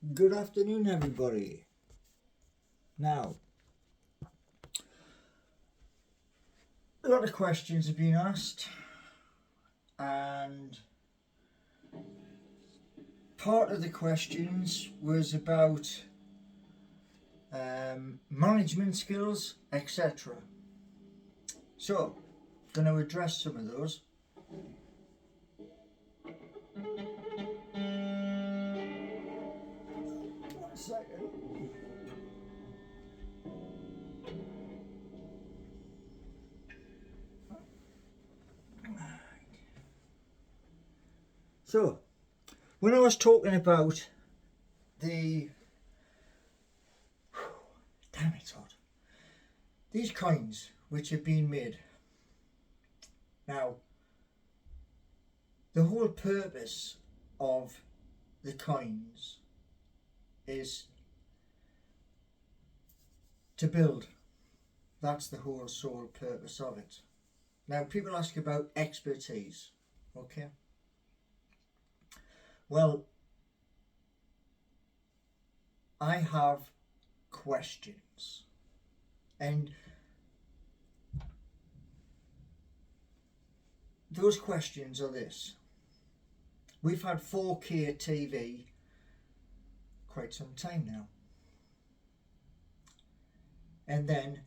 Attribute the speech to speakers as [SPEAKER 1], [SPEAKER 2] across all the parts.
[SPEAKER 1] Good afternoon, everybody. Now, a lot of questions have been asked, and part of the questions was about management skills, etc. So, going to address some of those. One second. So, when I was talking about the damn it's hot, these coins which have been made. Now, the whole purpose of the coins is to build. That's the whole sole purpose of it. Now, people ask about expertise. Okay. Well, I have questions, and those questions are this. We've had 4K TV quite some time now, and then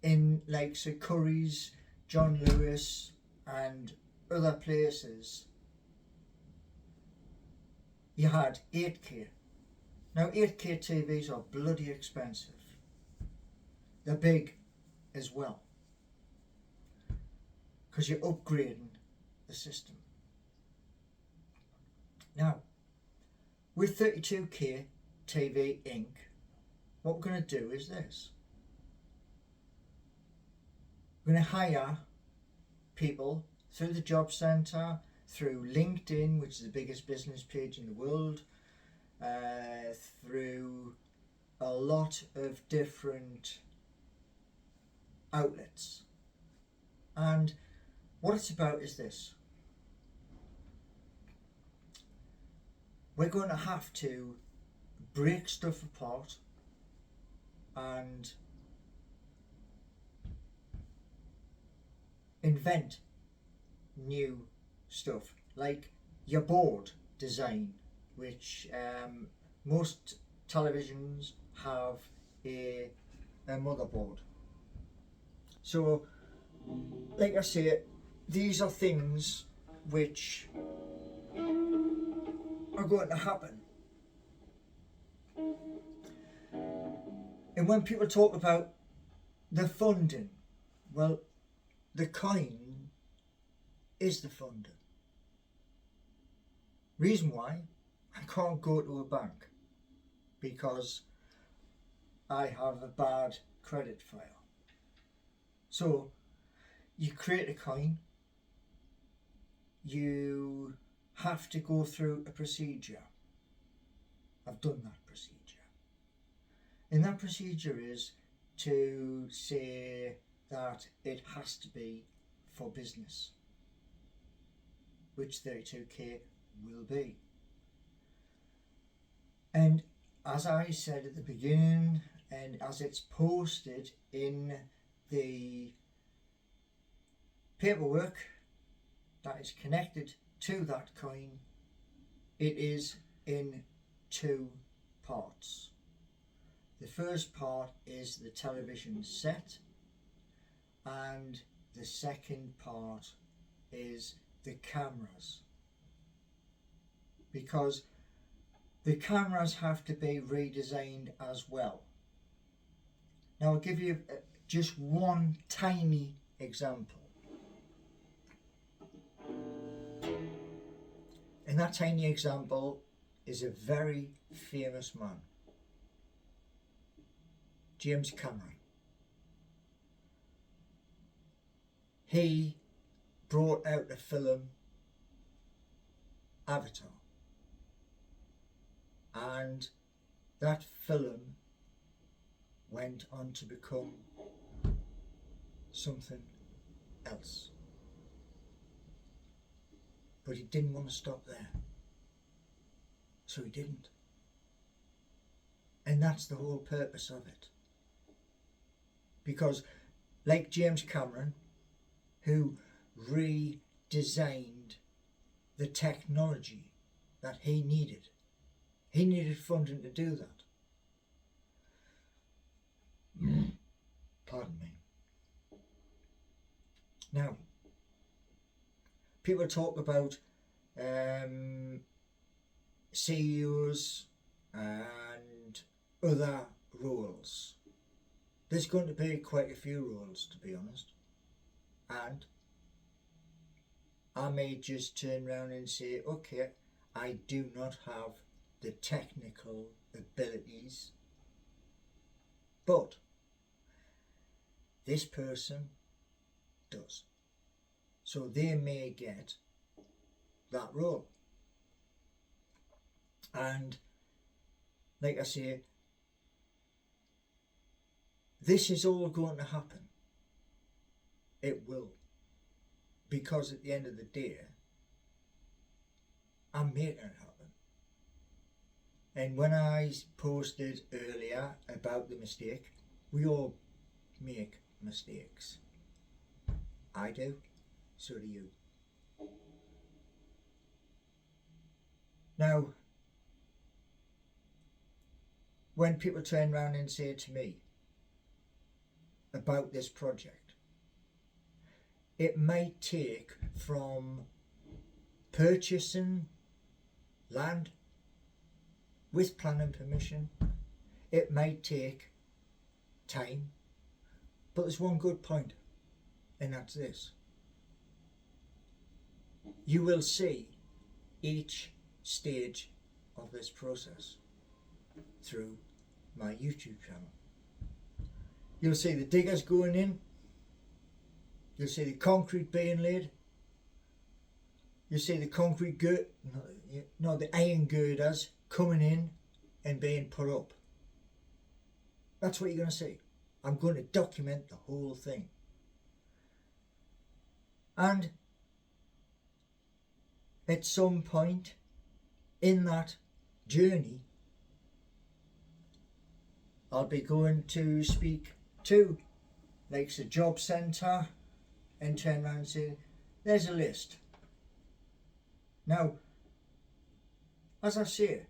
[SPEAKER 1] in like Sir Curry's, John Lewis and other places, you had 8K. Now 8K TVs are bloody expensive. They're big as well, because you're upgrading the system. Now, with 32K TV Inc., what we're going to do is this. We're going to hire people through the job centre, through LinkedIn, which is the biggest business page in the world, through a lot of different outlets. And what it's about is this. We're going to have to break stuff apart and invent new stuff, like your board design, which most televisions have a motherboard. So, like I say, these are things which are going to happen. And when people talk about the funding, well, the coin is the funding. Reason why? I can't go to a bank because I have a bad credit file. So you create a coin, you have to go through a procedure. I've done that procedure. And that procedure is to say that it has to be for business, which 32K will be. And as I said at the beginning, and as it's posted in the paperwork that is connected to that coin, it is in 2 parts. The first part is the television set, and the second part is the cameras, because the cameras have to be redesigned as well. Now I'll give you just one tiny example, and that tiny example is a very famous man, James Cameron. He brought out the film Avatar, and that film went on to become something else. But he didn't want to stop there. So he didn't. And that's the whole purpose of it. Because like James Cameron, who redesigned the technology that he needed funding to do that. Pardon me. Now, people talk about CEOs and other roles. There's going to be quite a few roles, to be honest. And I may just turn around and say, okay, I do not have the technical abilities, but this person does. So they may get that role. And like I say, this is all going to happen. It will. Because at the end of the day, I'm making it happen. And when I posted earlier about the mistake, we all make mistakes. I do, so do you. Now, when people turn around and say to me about this project, it might take from purchasing land with planning permission, it might take time, but there's one good point, and that's this. You will see each stage of this process through my YouTube channel. You'll see the diggers going in, you'll see the concrete being laid, you'll see the concrete the iron girders coming in and being put up. That's what you're going to see. I'm going to document the whole thing. And at some point in that journey, I'll be going to speak to like the job centre and turn around and say, there's a list. Now, as I say,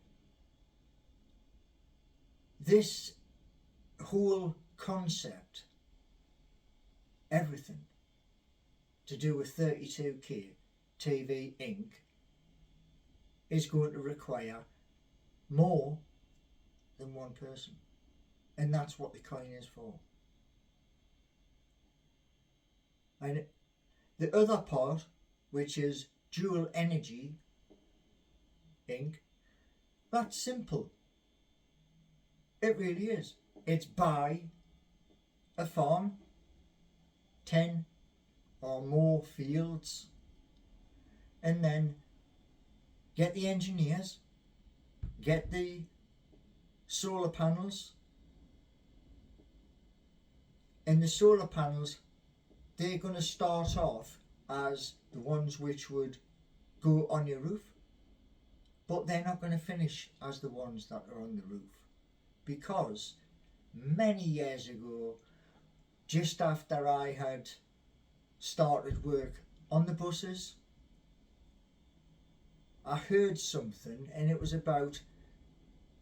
[SPEAKER 1] this whole concept, everything to do with 32K TV Inc. is going to require more than one person. And that's what the coin is for. And the other part, which is Dual Energy Inc., that's simple. It really is. It's buy a farm, 10 or more fields, and then get the engineers, get the solar panels, and the solar panels, they're going to start off as the ones which would go on your roof, but they're not going to finish as the ones that are on the roof, because many years ago, just after I had started work on the buses, I heard something, and it was about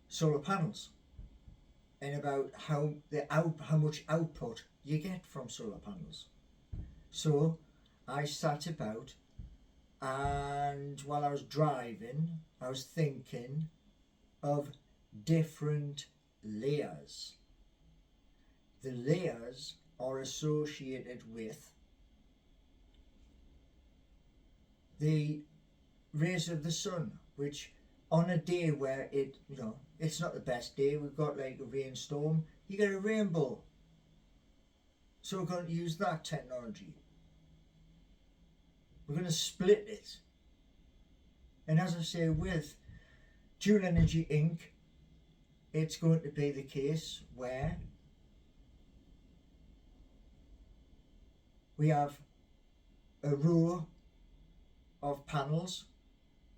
[SPEAKER 1] solar panels and about how much output you get from solar panels. So I sat about, and while I was driving, I was thinking of different layers. The layers are associated with the rays of the sun, which on a day where it's not the best day, we've got like a rainstorm, you get a rainbow. So we're going to use that technology. We're going to split it. And as I say, with Dual Energy Inc., it's going to be the case where we have a row of panels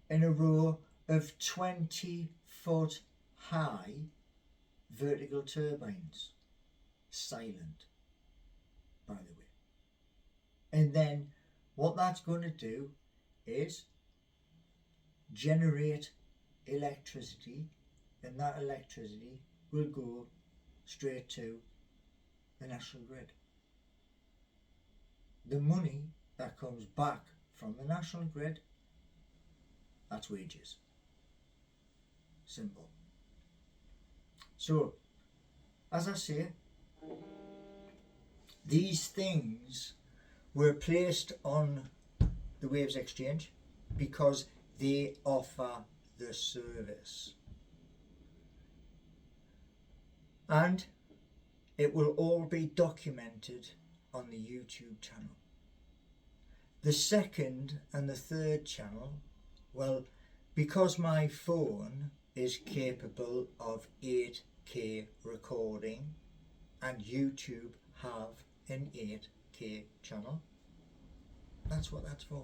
[SPEAKER 1] and a row of 20-foot high vertical turbines. Silent, by the way. And then what that's going to do is generate electricity, and that electricity will go straight to the national grid. The money that comes back from the national grid, that's wages. Simple. So, as I say, these things were placed on the Waves Exchange because they offer the service. And it will all be documented on the YouTube channel. The second and the third channel, well, because my phone is capable of 8K recording and YouTube have an 8K channel, that's what that's for.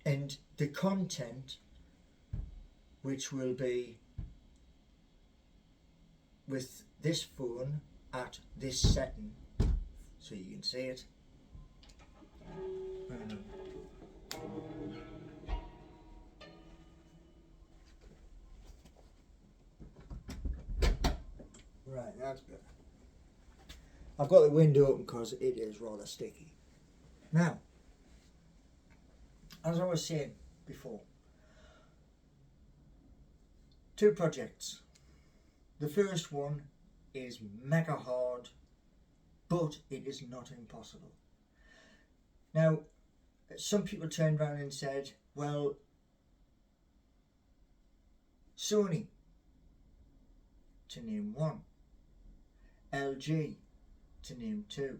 [SPEAKER 1] And the content, which will be with this phone at this setting, so you can see it. Right, that's better. I've got the window open because it is rather sticky. Now, as I was saying before, 2 projects. The first one is mega hard, but it is not impossible. Now, some people turned around and said, well, Sony, to name one, LG, to name 2.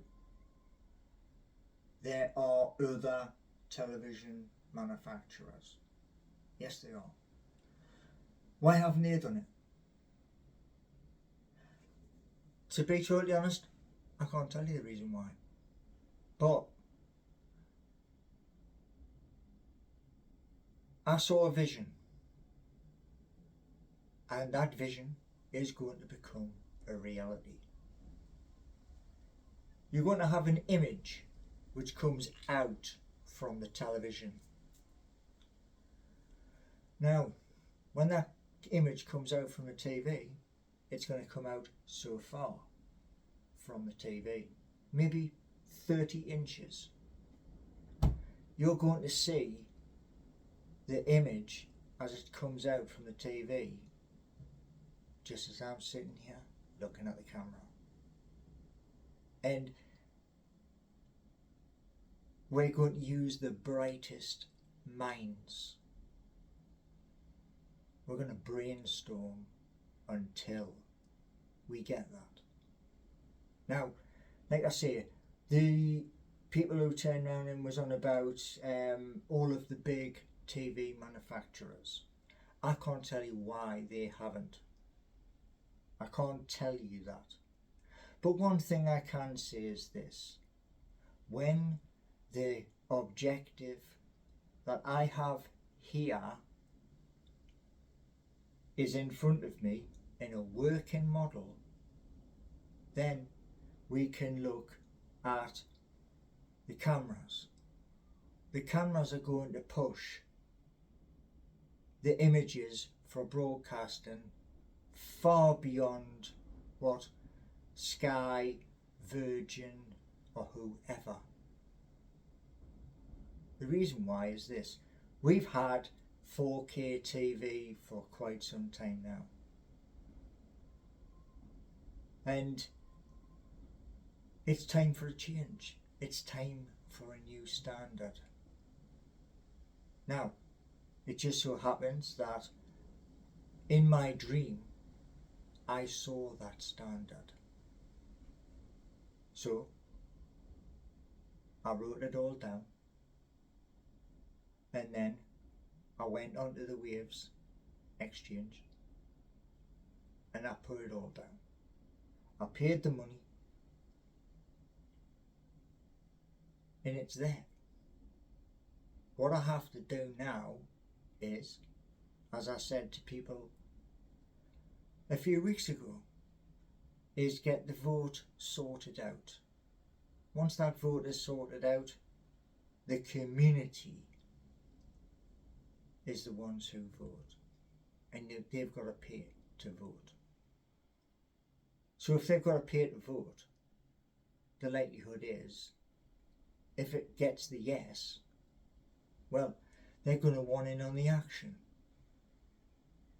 [SPEAKER 1] There are other television manufacturers. Yes, they are. Why haven't they done it? To be totally honest, I can't tell you the reason why. But I saw a vision, and that vision is going to become a reality. You're going to have an image which comes out from the television. Now, when that image comes out from the TV, it's going to come out so far from the TV, maybe 30 inches. You're going to see the image as it comes out from the TV, just as I'm sitting here looking at the camera. And we're going to use the brightest minds. We're going to brainstorm until we get that. Now, like I say, the people who turned around and was on about all of the big TV manufacturers, I can't tell you why they haven't. I can't tell you that. But one thing I can say is this: when the objective that I have here is in front of me in a working model, then we can look at the cameras. The cameras are going to push the images for broadcasting far beyond what Sky, Virgin or whoever. The reason why is this: we've had 4K TV for quite some time now, and it's time for a change. It's time for a new standard. Now, it just so happens that in my dream I saw that standard. So I wrote it all down, and then I went onto the Waves Exchange and I put it all down. I paid the money, and it's there. what I have to do now is, as I said to people a few weeks ago, is get the vote sorted out. Once that vote is sorted out, the community is the ones who vote, and they've got to pay to vote. So if they've got to pay to vote, the likelihood is, if it gets the yes, well, they're going to want in on the action.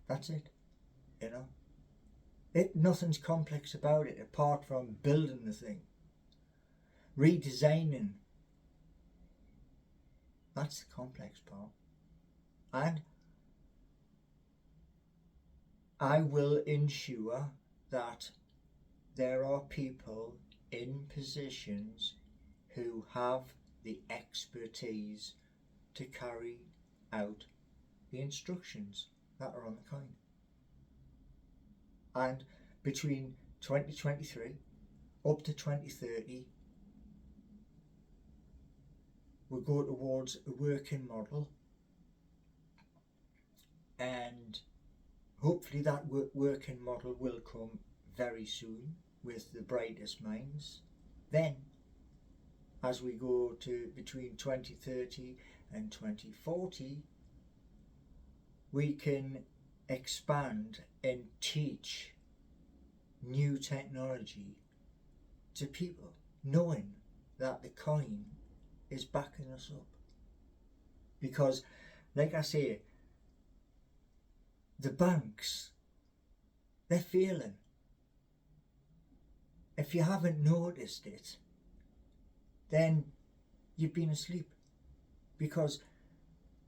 [SPEAKER 1] That's it, you know. Nothing's complex about it apart from building the thing. Redesigning, that's the complex part. And I will ensure that there are people in positions who have the expertise to carry out the instructions that are on the coin. And between 2023 up to 2030, we'll go towards a working model, and hopefully that working model will come very soon with the brightest minds. Then, as we go to between 2030 and 2040, we can expand and teach new technology to people, knowing that the coin is backing us up. Because, like I say, the banks, they're failing. If you haven't noticed it, then you've been asleep, because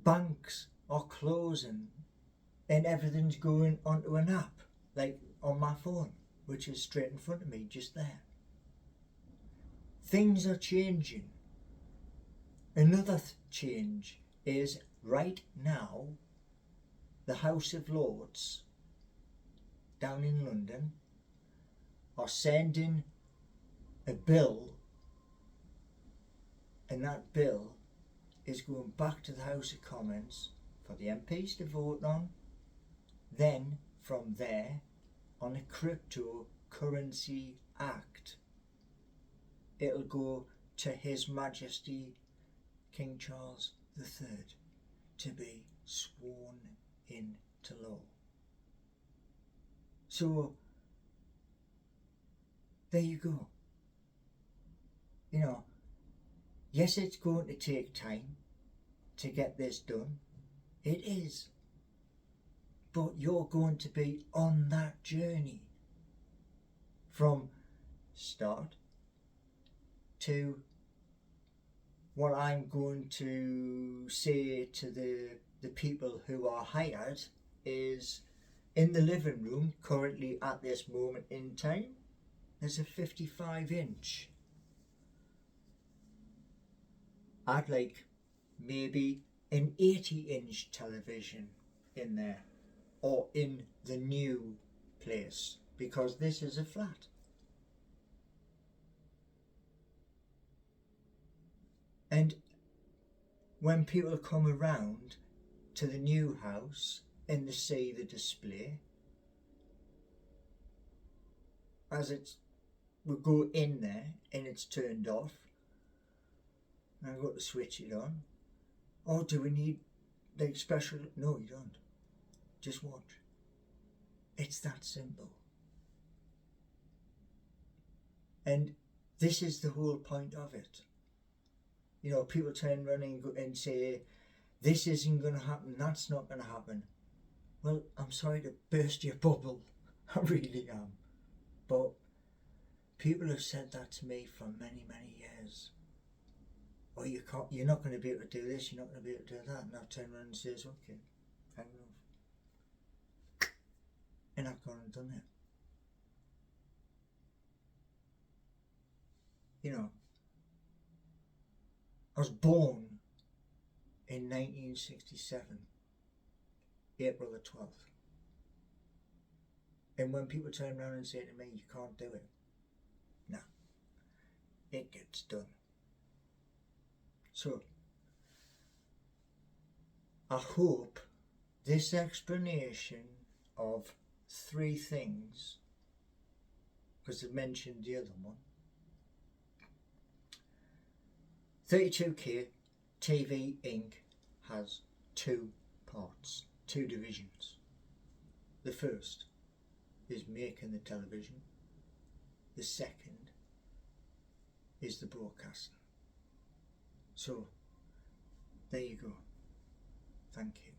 [SPEAKER 1] banks are closing and everything's going onto an app, like on my phone, which is straight in front of me, just there. Things are changing. Another change is right now, the House of Lords down in London are sending a bill, and that bill is going back to the House of Commons for the MPs to vote on. Then from there, on a Cryptocurrency Act, it'll go to His Majesty King Charles III to be sworn into law. So there you go. You know, yes, it's going to take time to get this done. It is. But you're going to be on that journey from start to what I'm going to say to the people who are hired is, in the living room currently at this moment in time, there's a 55-inch. I'd like maybe an 80-inch television in there, or in the new place, because this is a flat. And when people come around to the new house and they see the display, as we go in there and it's turned off, and I've got to switch it on. Oh, do we need like special? No, you don't. Just watch. It's that simple. And this is the whole point of it. You know, people turn around and say, this isn't going to happen, that's not going to happen. Well, I'm sorry to burst your bubble. I really am. But people have said that to me for many, many years. Oh, you're not going to be able to do this, you're not going to be able to do that. And I've turned around and says, okay, fair enough. And I've gone and done it. You know, I was born in 1967, April the 12th. And when people turn around and say to me, you can't do it, no, it gets done. So, I hope this explanation of three things, because I mentioned the other one, 32K TV Inc. has two parts, two divisions. The first is making the television. The second is the broadcasting. So, there you go. Thank you.